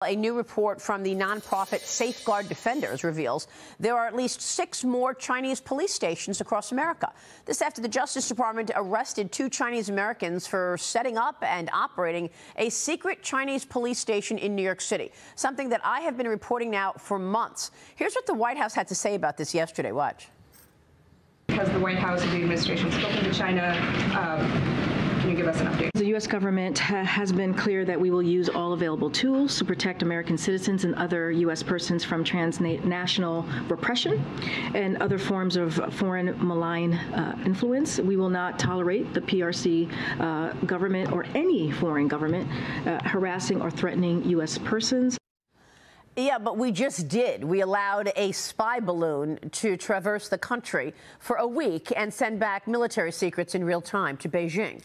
A new report from the nonprofit Safeguard Defenders reveals there are at least 6 more Chinese police stations across America. This after the Justice Department arrested 2 Chinese Americans for setting up and operating a secret Chinese police station in New York City, something that I have been reporting now for months. Here's what the White House had to say about this yesterday. Watch. Has the White House or the administration spoken to China? Can you give us an update? The U.S. government has been clear that we will use all available tools to protect American citizens and other U.S. persons from transnational repression and other forms of foreign malign influence. We will not tolerate the PRC government or any foreign government harassing or threatening U.S. persons. Yeah, but we just did. We allowed a spy balloon to traverse the country for a week and send back military secrets in real time to Beijing.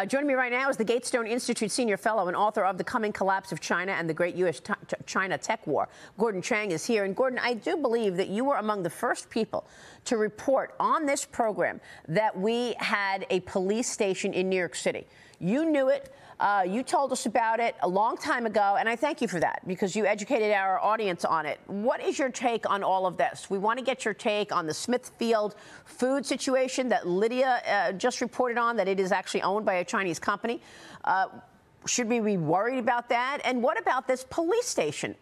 Joining me right now is the Gatestone Institute Senior Fellow and author of The Coming Collapse of China and the Great U.S.-China Tech War. Gordon Chang is here. And Gordon, I do believe that you were among the first people to report on this program that we had a police station in New York City. You knew it. You told us about it a long time ago, and I thank you for that because you educated our audience on it. What is your take on all of this? We want to get your take on the Smithfield food situation that Lydia just reported on, that it is actually owned by a Chinese company. Should we be worried about that? And what about this police station?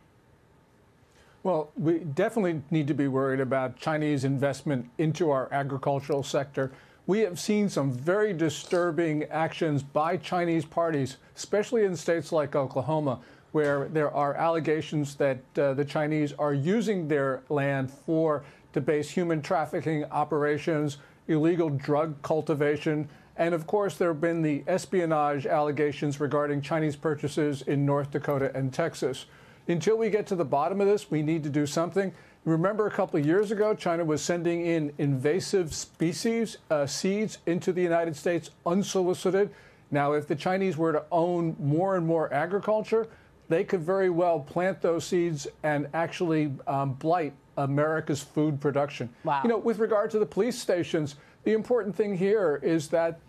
Well, we definitely need to be worried about Chinese investment into our agricultural sector. We have seen some very disturbing actions by Chinese parties, especially in states like Oklahoma, where there are allegations that the Chinese are using their land to base human trafficking operations, illegal drug cultivation, and of course there have been the espionage allegations regarding Chinese purchases in North Dakota and Texas. Until we get to the bottom of this, we need to do something. Remember a couple of years ago, China was sending in invasive species, seeds, into the United States unsolicited. Now, if the Chinese were to own more and more agriculture, they could very well plant those seeds and actually blight America's food production. Wow. You know, with regard to the police stations, the important thing here is that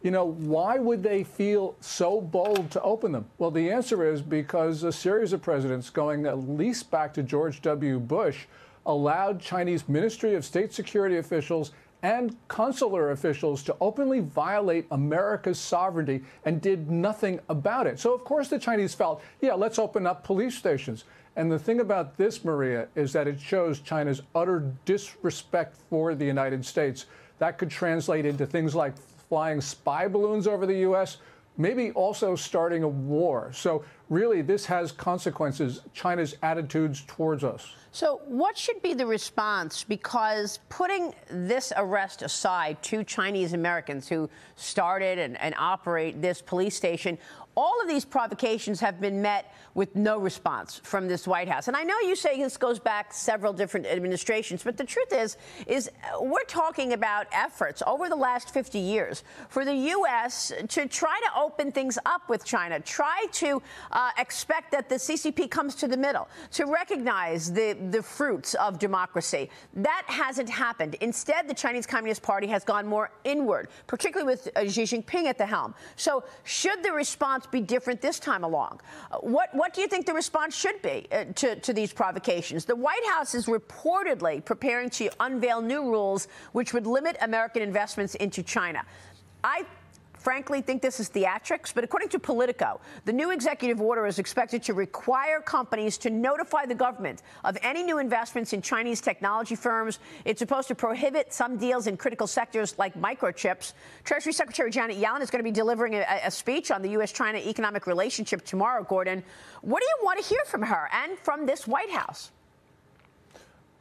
you know, why would they feel so bold to open them? Well, the answer is because a series of presidents, going at least back to George W. Bush, allowed Chinese Ministry of State Security officials and consular officials to openly violate America's sovereignty and did nothing about it. So, of course, the Chinese felt, yeah, let's open up police stations. And the thing about this, Maria, is that it shows China's utter disrespect for the United States. That could translate into things like flying spy balloons over the U.S., maybe also starting a war. So really, this has consequences, China's attitudes towards us. So what should be the response? Because putting this arrest aside, 2 Chinese Americans who started and operate this police station, all of these provocations have been met with no response from this White House. And I know you say this goes back several different administrations, but the truth is we're talking about efforts over the last 50 years for the U.S. to try to open things up with China, try to expect that the C.C.P. comes to the middle, to recognize the fruits of democracy. That hasn't happened. Instead, the Chinese Communist Party has gone more inward, particularly with Xi Jinping at the helm. So should the response be different this time along? What do you think the response should be to these provocations? The White House is reportedly preparing to unveil new rules which would limit American investments into China. I frankly think this is theatrics, but according to Politico, the new executive order is expected to require companies to notify the government of any new investments in Chinese technology firms. It's supposed to prohibit some deals in critical sectors like microchips. Treasury Secretary Janet Yellen is going to be delivering a speech on the U.S.-China economic relationship tomorrow, Gordon. What do you want to hear from her and from this White House?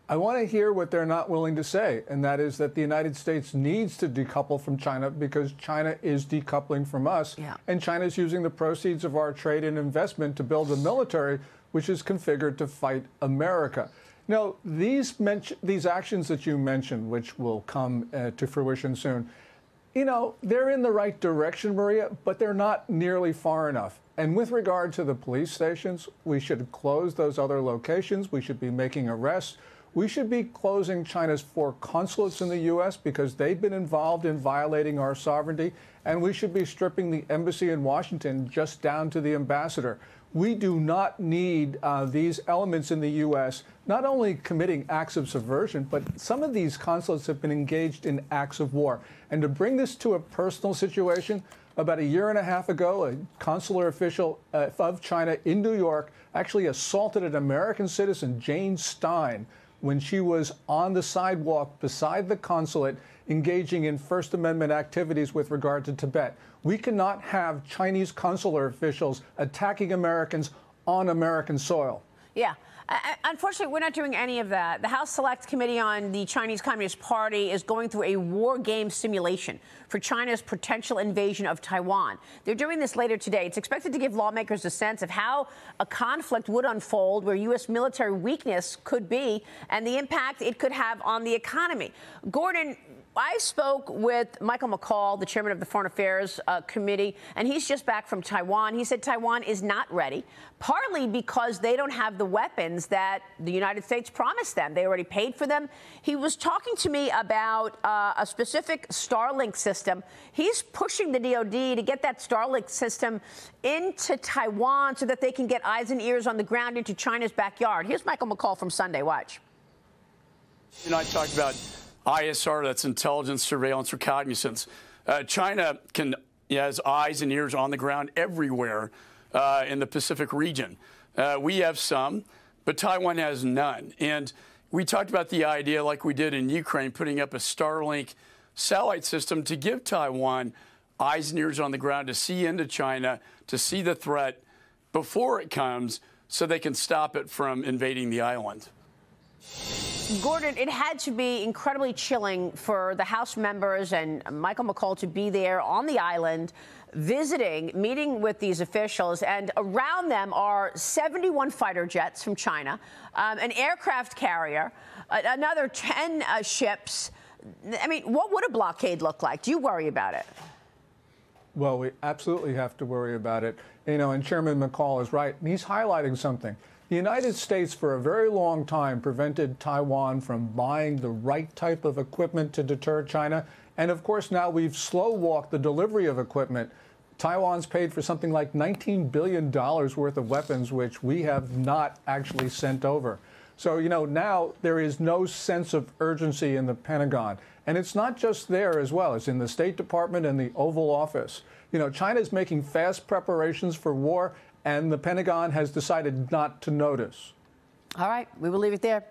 I want to hear what they're not willing to say, and that is that the United States needs to decouple from China because China is decoupling from us, and China is using the proceeds of our trade and investment to build a military which is configured to fight America. Now, these actions that you mentioned, which will come to fruition soon, you know, they're in the right direction, Maria, but they're not nearly far enough. And with regard to the police stations, we should close those other locations. We should be making arrests. We should be closing China's 4 consulates in the U.S. because they've been involved in violating our sovereignty, and we should be stripping the embassy in Washington just down to the ambassador. We do not need these elements in the U.S. not only committing acts of subversion, but some of these consulates have been engaged in acts of war. And to bring this to a personal situation, about a year and a half ago, a consular official of China in New York actually assaulted an American citizen, Jane Stein, when she was on the sidewalk beside the consulate engaging in First Amendment activities with regard to Tibet. We cannot have Chinese consular officials attacking Americans on American soil. Yeah. Unfortunately, we're not doing any of that. The House Select Committee on the Chinese Communist Party is going through a war game simulation for China's potential invasion of Taiwan. They're doing this later today. It's expected to give lawmakers a sense of how a conflict would unfold, where U.S. military weakness could be, and the impact it could have on the economy. Gordon, I spoke with Michael McCaul, the chairman of the Foreign Affairs Committee, and he's just back from Taiwan. He said Taiwan is not ready, partly because they don't have the weapons that the United States promised them. They already paid for them. He was talking to me about a specific Starlink system. He's pushing the DoD to get that Starlink system into Taiwan so that they can get eyes and ears on the ground into China's backyard. Here's Michael McCaul from Sunday. Watch. You know, I talked about ISR, that's intelligence, surveillance, reconnaissance. China has eyes and ears on the ground everywhere in the Pacific region. We have some, but Taiwan has none. And we talked about the idea, like we did in Ukraine, putting up a Starlink satellite system to give Taiwan eyes and ears on the ground to see into China, to see the threat before it comes, so they can stop it from invading the island. Gordon, it had to be incredibly chilling for the House members and Michael McCaul to be there on the island, visiting, meeting with these officials, and around them are 71 fighter jets from China, an aircraft carrier, another 10 ships. I mean, what would a blockade look like? Do you worry about it? Well, we absolutely have to worry about it. You know, and Chairman McCaul is right, and he's highlighting something. The United States, for a very long time, prevented Taiwan from buying the right type of equipment to deter China. And of course, now we've slow-walked the delivery of equipment. Taiwan's paid for something like $19 billion worth of weapons, which we have not actually sent over. So, you know, now there is no sense of urgency in the Pentagon. And it's not just there as well. It's in the State Department and the Oval Office. You know, China is making fast preparations for war, and the Pentagon has decided not to notice. All right, we will leave it there.